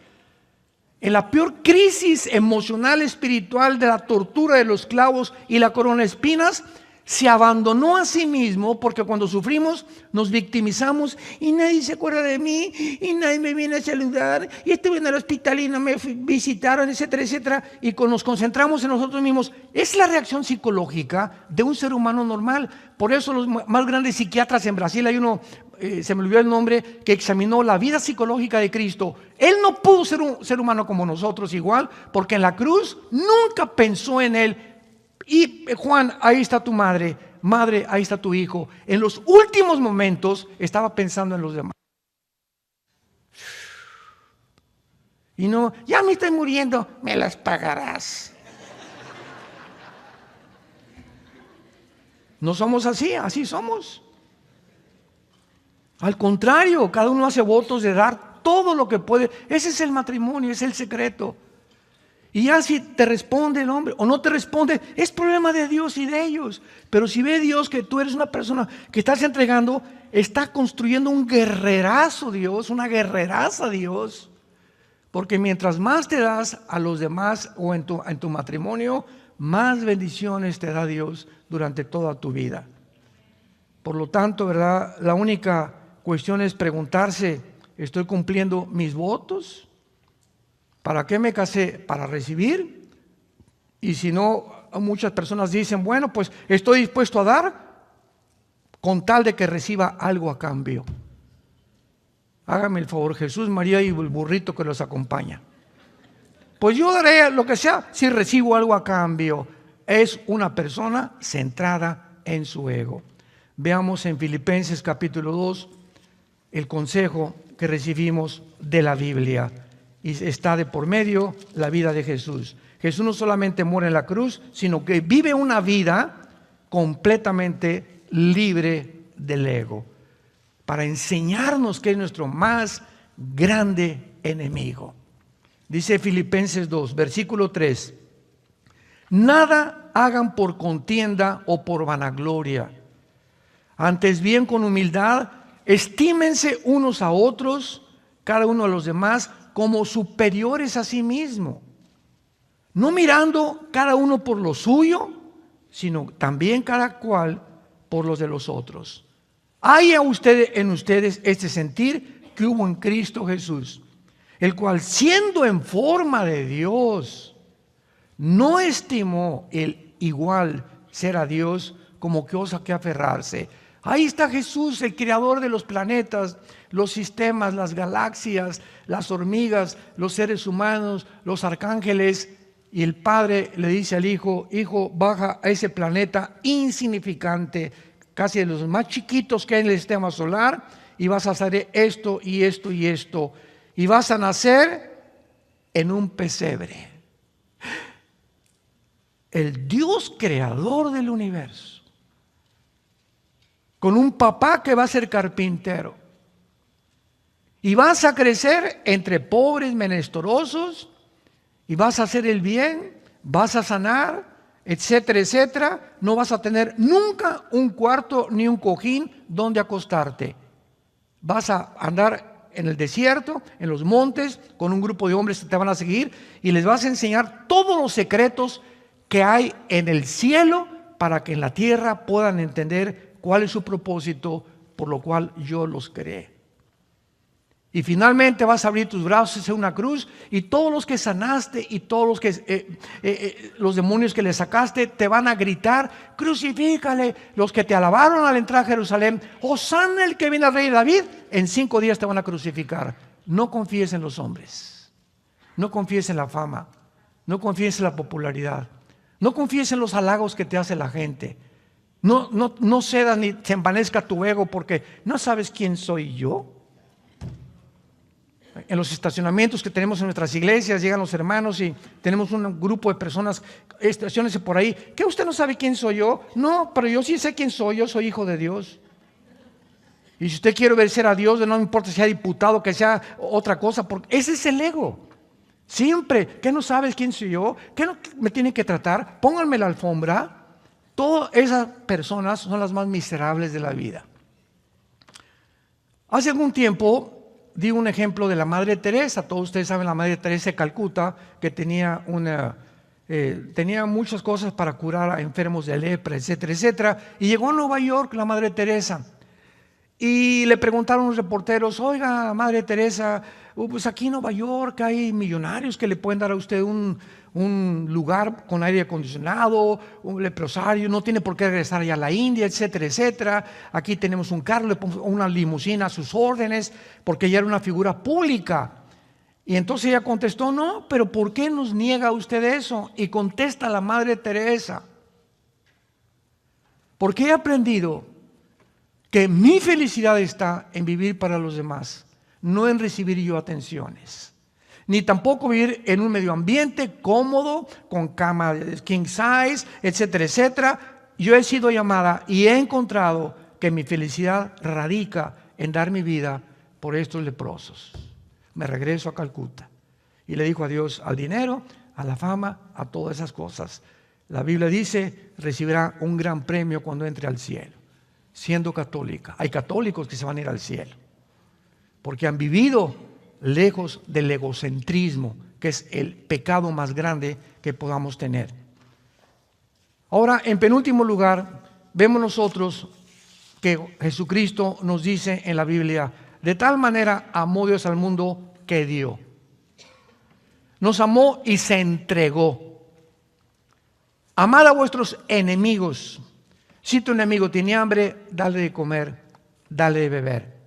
en la peor crisis emocional, espiritual de la tortura de los clavos y la corona de espinas, se abandonó a sí mismo, porque cuando sufrimos nos victimizamos y nadie se acuerda de mí y nadie me viene a saludar y estuve en el hospital y no me visitaron, etcétera, etcétera, y nos concentramos en nosotros mismos. Es la reacción psicológica de un ser humano normal. Por eso los más grandes psiquiatras en Brasil, hay uno, se me olvidó el nombre, que examinó la vida psicológica de Cristo. Él no pudo ser un ser humano como nosotros igual, porque en la cruz nunca pensó en él. Y Juan, ahí está tu madre, madre, ahí está tu hijo. En los últimos momentos estaba pensando en los demás. Y no, ya me estoy muriendo, me las pagarás. No somos así, así somos. Al contrario, cada uno hace votos de dar todo lo que puede. Ese es el matrimonio, es el secreto. Y ya si te responde el hombre o no te responde, es problema de Dios y de ellos. Pero si ve Dios que tú eres una persona que estás entregando, está construyendo un guerrerazo Dios, una guerreraza Dios. Porque mientras más te das a los demás o en tu matrimonio, más bendiciones te da Dios durante toda tu vida. Por lo tanto, ¿verdad? La única cuestión es preguntarse, ¿estoy cumpliendo mis votos? ¿Para qué me casé? ¿Para recibir? Y si no, muchas personas dicen, bueno, pues estoy dispuesto a dar con tal de que reciba algo a cambio. Hágame el favor, Jesús, María y el burrito que los acompaña. Pues yo daré lo que sea si recibo algo a cambio. Es una persona centrada en su ego. Veamos en Filipenses capítulo 2 el consejo que recibimos de la Biblia. Y está de por medio la vida de Jesús. Jesús no solamente muere en la cruz, sino que vive una vida completamente libre del ego, para enseñarnos que es nuestro más grande enemigo. Dice Filipenses 2, versículo 3: nada hagan por contienda o por vanagloria, antes bien con humildad estímense unos a otros, cada uno a los demás, como superiores a sí mismo, no mirando cada uno por lo suyo, sino también cada cual por los de los otros. Hay en ustedes este sentir que hubo en Cristo Jesús, el cual, siendo en forma de Dios, no estimó el igual ser a Dios como cosa que aferrarse. Ahí está Jesús, el creador de los planetas, los sistemas, las galaxias, las hormigas, los seres humanos, los arcángeles. Y el Padre le dice al Hijo: Hijo, baja a ese planeta insignificante, casi de los más chiquitos que hay en el sistema solar, y vas a hacer esto y esto y esto. Y vas a nacer en un pesebre. El Dios creador del universo, con un papá que va a ser carpintero. Y vas a crecer entre pobres, menesterosos, y vas a hacer el bien, vas a sanar, etcétera, etcétera. No vas a tener nunca un cuarto ni un cojín donde acostarte. Vas a andar en el desierto, en los montes, con un grupo de hombres que te van a seguir, y les vas a enseñar todos los secretos que hay en el cielo, para que en la tierra puedan entender cuál es su propósito, por lo cual yo los creé. Y finalmente vas a abrir tus brazos en una cruz, y todos los que sanaste y todos los que los demonios que le sacaste te van a gritar: crucifícale. Los que te alabaron al entrar a Jerusalén: Hosana el que viene al rey David, en 5 días te van a crucificar. No confíes en los hombres, no confíes en la fama, no confíes en la popularidad, no confíes en los halagos que te hace la gente. No cedas ni se envanezca tu ego, porque no sabes quién soy yo. En los estacionamientos que tenemos en nuestras iglesias llegan los hermanos y tenemos un grupo de personas, estaciónese por ahí. ¿Qué, usted no sabe quién soy yo? No, pero yo sí sé quién soy. Yo soy hijo de Dios. Y si usted quiere obedecer a Dios, no importa si sea diputado, que sea otra cosa, porque ese es el ego. Siempre, ¿qué no sabes quién soy yo? ¿Qué no me tienen que tratar? Pónganme la alfombra. Todas esas personas son las más miserables de la vida. Hace algún tiempo di un ejemplo de la Madre Teresa. Todos ustedes saben la Madre Teresa de Calcuta, que tenía muchas cosas para curar a enfermos de lepra, etcétera, etcétera. Y llegó a Nueva York la Madre Teresa. Y le preguntaron los reporteros: oiga, Madre Teresa, pues aquí en Nueva York hay millonarios que le pueden dar a usted un lugar con aire acondicionado, un leprosario, no tiene por qué regresar allá a la India, etcétera, etcétera. Aquí tenemos un carro, le ponemos una limusina a sus órdenes, porque ella era una figura pública. Y entonces ella contestó: no, pero ¿por qué nos niega usted eso? Y contesta la Madre Teresa: porque he aprendido que mi felicidad está en vivir para los demás, no en recibir yo atenciones, ni tampoco vivir en un medio ambiente cómodo, con cama king size, etcétera, etcétera. Yo he sido llamada y he encontrado que mi felicidad radica en dar mi vida por estos leprosos. Me regreso a Calcuta. Y le dijo adiós al dinero, a la fama, a todas esas cosas. La Biblia dice: recibirá un gran premio cuando entre al cielo, siendo católica. Hay católicos que se van a ir al cielo porque han vivido lejos del egocentrismo, que es el pecado más grande que podamos tener. Ahora, en penúltimo lugar, vemos nosotros que Jesucristo nos dice en la Biblia: de tal manera amó Dios al mundo que dio. Nos amó y se entregó. Amad a vuestros enemigos. Si tu enemigo tiene hambre, dale de comer, dale de beber.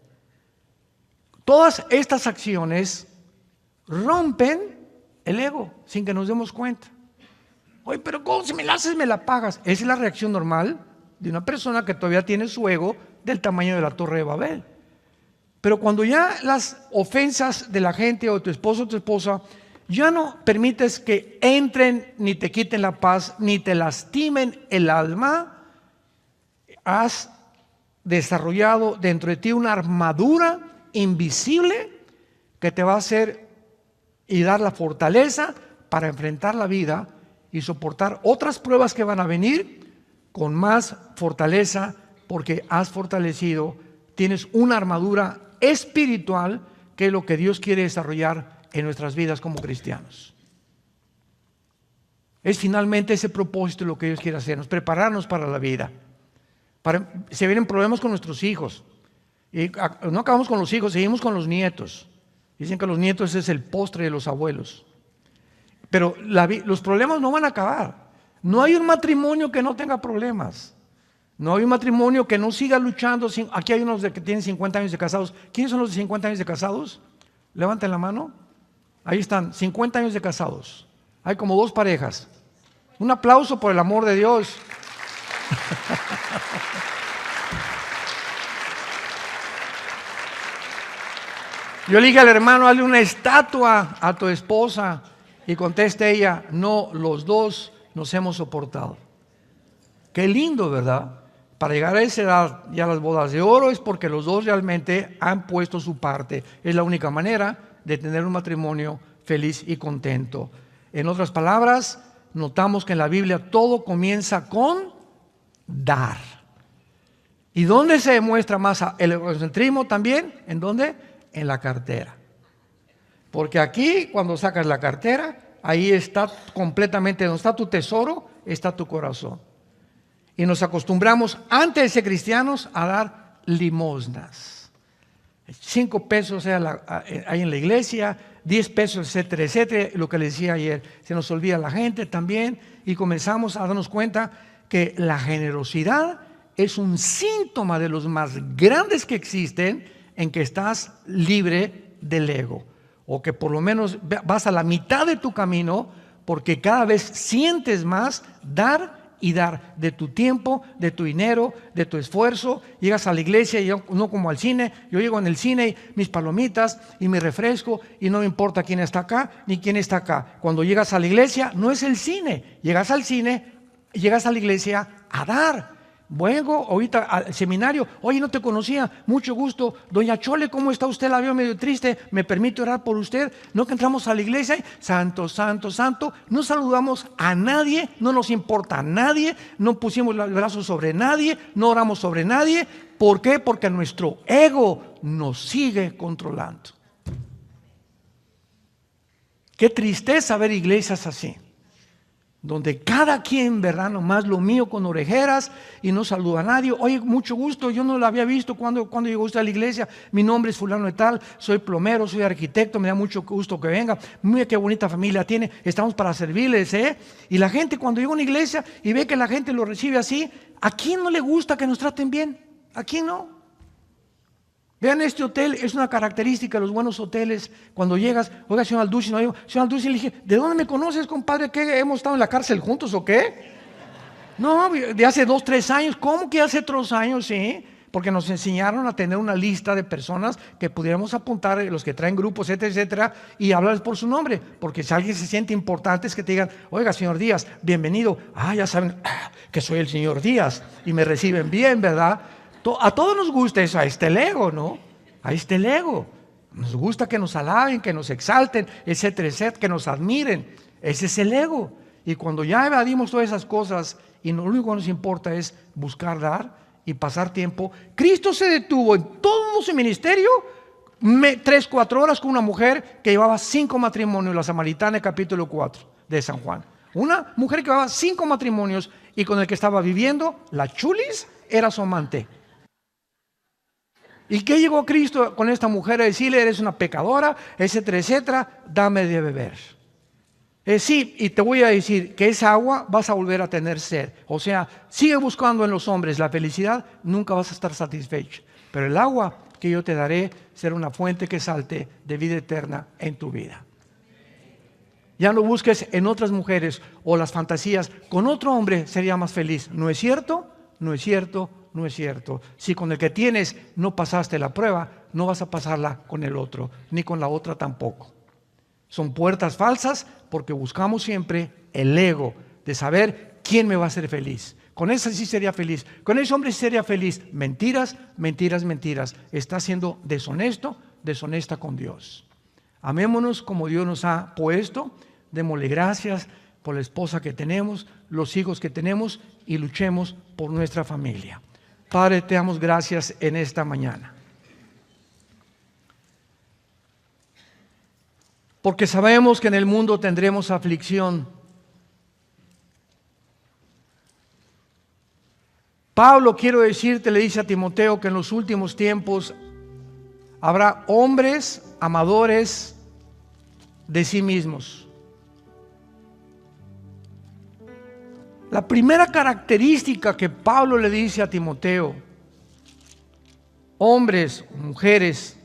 Todas estas acciones rompen el ego sin que nos demos cuenta. Oye, pero ¿cómo? Si me la haces, me la pagas. Esa es la reacción normal de una persona que todavía tiene su ego del tamaño de la Torre de Babel. Pero cuando ya las ofensas de la gente, o tu esposo o tu esposa, ya no permites que entren, ni te quiten la paz, ni te lastimen el alma, has desarrollado dentro de ti una armadura invisible que te va a hacer y dar la fortaleza para enfrentar la vida y soportar otras pruebas que van a venir con más fortaleza, porque has fortalecido, tienes una armadura espiritual, que es lo que Dios quiere desarrollar en nuestras vidas como cristianos. Es finalmente ese propósito lo que Dios quiere hacernos, prepararnos para la vida. Se vienen problemas con nuestros hijos, y no acabamos con los hijos, seguimos con los nietos. Dicen que los nietos es el postre de los abuelos. Pero los problemas no van a acabar. No hay un matrimonio que no tenga problemas. No hay un matrimonio que no siga luchando. Aquí hay unos que tienen 50 años de casados. ¿Quiénes son los de 50 años de casados? Levanten la mano. Ahí están, 50 años de casados. Hay como 2 parejas. Un aplauso por el amor de Dios. Yo le dije al hermano: hazle una estatua a tu esposa. Y contesta ella: no, los dos nos hemos soportado. Qué lindo, ¿verdad? Para llegar a esa edad, ya las bodas de oro, es porque los dos realmente han puesto su parte. Es la única manera de tener un matrimonio feliz y contento. En otras palabras, notamos que en la Biblia todo comienza con dar. ¿Y dónde se demuestra más el egocentrismo también? ¿En dónde? En la cartera. Porque aquí, cuando sacas la cartera, ahí está completamente, donde está tu tesoro, está tu corazón. Y nos acostumbramos, antes de ser cristianos, a dar limosnas. 5 pesos ahí en la iglesia, 10 pesos, etcétera, etcétera. Lo que les decía ayer, se nos olvida la gente también, y comenzamos a darnos cuenta que la generosidad es un síntoma de los más grandes que existen, en que estás libre del ego, o que por lo menos vas a la mitad de tu camino, porque cada vez sientes más dar y dar de tu tiempo, de tu dinero, de tu esfuerzo. Llegas a la iglesia y no como al cine. Yo llego en el cine y mis palomitas y mi refresco, y no me importa quién está acá ni quién está acá. Cuando llegas a la iglesia no es el cine. Llegas al cine, llegas a la iglesia a dar. Vengo ahorita al seminario. Oye, no te conocía, mucho gusto. Doña Chole, ¿cómo está usted? La veo medio triste. ¿Me permite orar por usted? No, que entramos a la iglesia y santo, santo, santo. No saludamos a nadie, no nos importa a nadie, no pusimos el brazo sobre nadie, no oramos sobre nadie. ¿Por qué? Porque nuestro ego nos sigue controlando. Qué tristeza ver iglesias así, donde cada quien, ¿verdad? Nomás lo mío con orejeras y no saluda a nadie. Oye, mucho gusto, yo no lo había visto cuando llegó usted a la iglesia. Mi nombre es fulano de tal, soy plomero, soy arquitecto, me da mucho gusto que venga. Mira qué bonita familia tiene, estamos para servirles, ¿eh? Y la gente cuando llega a una iglesia y ve que la gente lo recibe así, ¿a quién no le gusta que nos traten bien? ¿A quién no? Vean, este hotel es una característica de los buenos hoteles. Cuando llegas, oiga, señor Alducin, no, señor Alducin, le dije, ¿de dónde me conoces, compadre? ¿Qué, hemos estado en la cárcel juntos o qué? No, de hace 2, 3 años. ¿Cómo que hace 3 años? Sí, porque nos enseñaron a tener una lista de personas que pudiéramos apuntar, los que traen grupos, etcétera, etcétera, y hablarles por su nombre. Porque si alguien se siente importante es que te digan, oiga, señor Díaz, bienvenido. Ya saben que soy el señor Díaz y me reciben bien, ¿verdad? A todos nos gusta eso, a este el ego, ¿no? A este el ego. Nos gusta que nos alaben, que nos exalten, etcétera, etcétera, que nos admiren. Ese es el ego. Y cuando ya evadimos todas esas cosas y lo único que nos importa es buscar dar y pasar tiempo, Cristo se detuvo en todo su ministerio 3, 4 horas con una mujer que llevaba 5 matrimonios, la samaritana, capítulo 4 de San Juan. Una mujer que llevaba 5 matrimonios y con el que estaba viviendo, la chulis, era su amante. ¿Y qué llegó Cristo con esta mujer a decirle? Eres una pecadora, etcétera, etcétera, dame de beber. Sí, y te voy a decir que esa agua vas a volver a tener sed. O sea, sigue buscando en los hombres la felicidad, nunca vas a estar satisfecho. Pero el agua que yo te daré será una fuente que salte de vida eterna en tu vida. Ya no busques en otras mujeres o las fantasías. Con otro hombre sería más feliz. ¿No es cierto? No es cierto. No es cierto. Si con el que tienes no pasaste la prueba, no vas a pasarla con el otro, ni con la otra tampoco. Son puertas falsas porque buscamos siempre el ego de saber quién me va a hacer feliz. Con ese sí sería feliz, con ese hombre sí sería feliz. Mentiras, mentiras, mentiras. Está siendo deshonesto, deshonesta con Dios. Amémonos como Dios nos ha puesto. Démosle gracias por la esposa que tenemos, los hijos que tenemos y luchemos por nuestra familia. Padre, te damos gracias en esta mañana. Porque sabemos que en el mundo tendremos aflicción. Pablo, quiero decirte, le dice a Timoteo que en los últimos tiempos habrá hombres amadores de sí mismos. La primera característica que Pablo le dice a Timoteo, hombres, mujeres,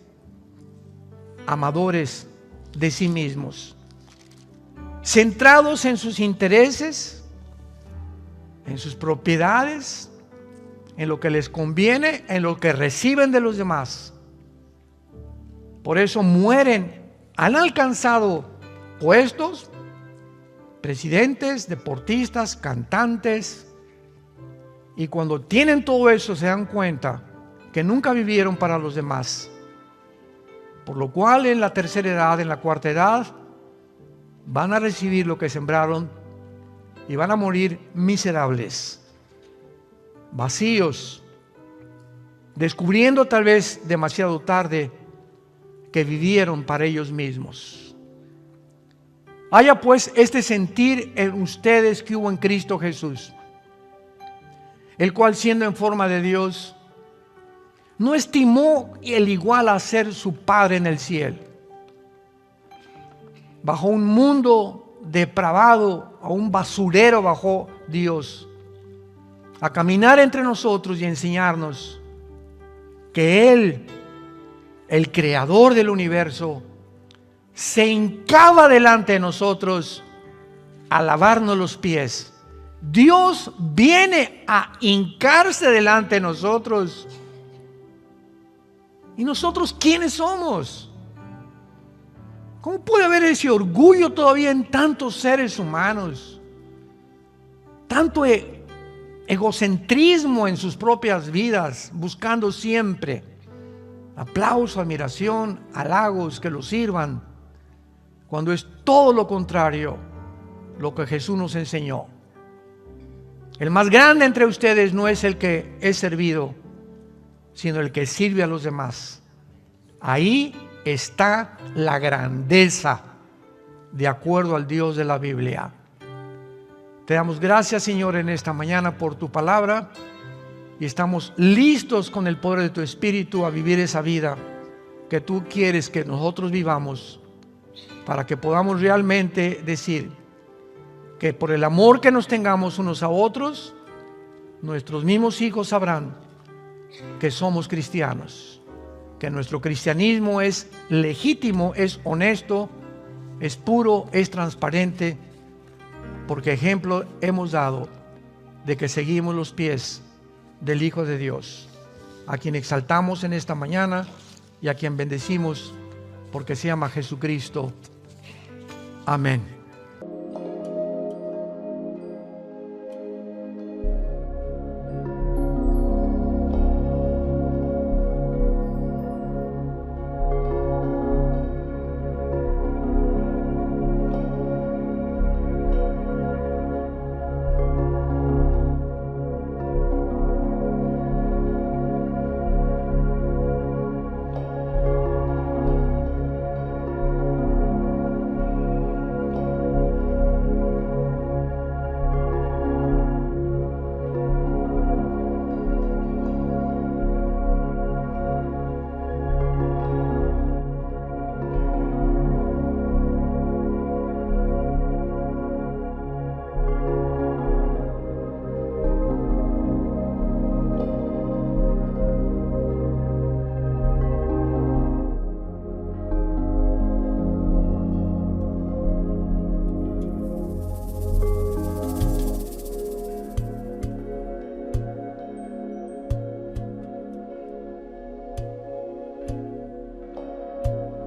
amadores de sí mismos, centrados en sus intereses, en sus propiedades, en lo que les conviene, en lo que reciben de los demás. Por eso mueren, han alcanzado puestos, presidentes, deportistas, cantantes, y cuando tienen todo eso se dan cuenta que nunca vivieron para los demás, por lo cual en la tercera edad, en la cuarta edad, van a recibir lo que sembraron y van a morir miserables, vacíos, descubriendo tal vez demasiado tarde que vivieron para ellos mismos. Haya pues este sentir en ustedes que hubo en Cristo Jesús, el cual siendo en forma de Dios, no estimó el igual a ser su Padre en el cielo. Bajo un mundo depravado, a un basurero bajó Dios a caminar entre nosotros y enseñarnos que Él, el creador del universo, se hincaba delante de nosotros a lavarnos los pies. Dios viene a hincarse delante de nosotros. ¿Y nosotros quiénes somos? ¿Cómo puede haber ese orgullo todavía en tantos seres humanos? Tanto egocentrismo en sus propias vidas, buscando siempre aplauso, admiración, halagos que los sirvan, cuando es todo lo contrario lo que Jesús nos enseñó. El más grande entre ustedes no es el que es servido, sino el que sirve a los demás. Ahí está la grandeza de acuerdo al Dios de la Biblia. Te damos gracias, Señor, en esta mañana por tu palabra, y estamos listos con el poder de tu Espíritu a vivir esa vida que tú quieres que nosotros vivamos, para que podamos realmente decir que por el amor que nos tengamos unos a otros, nuestros mismos hijos sabrán que somos cristianos, que nuestro cristianismo es legítimo, es honesto, es puro, es transparente, porque ejemplo hemos dado de que seguimos los pies del Hijo de Dios, a quien exaltamos en esta mañana y a quien bendecimos porque se llama Jesucristo. Amén.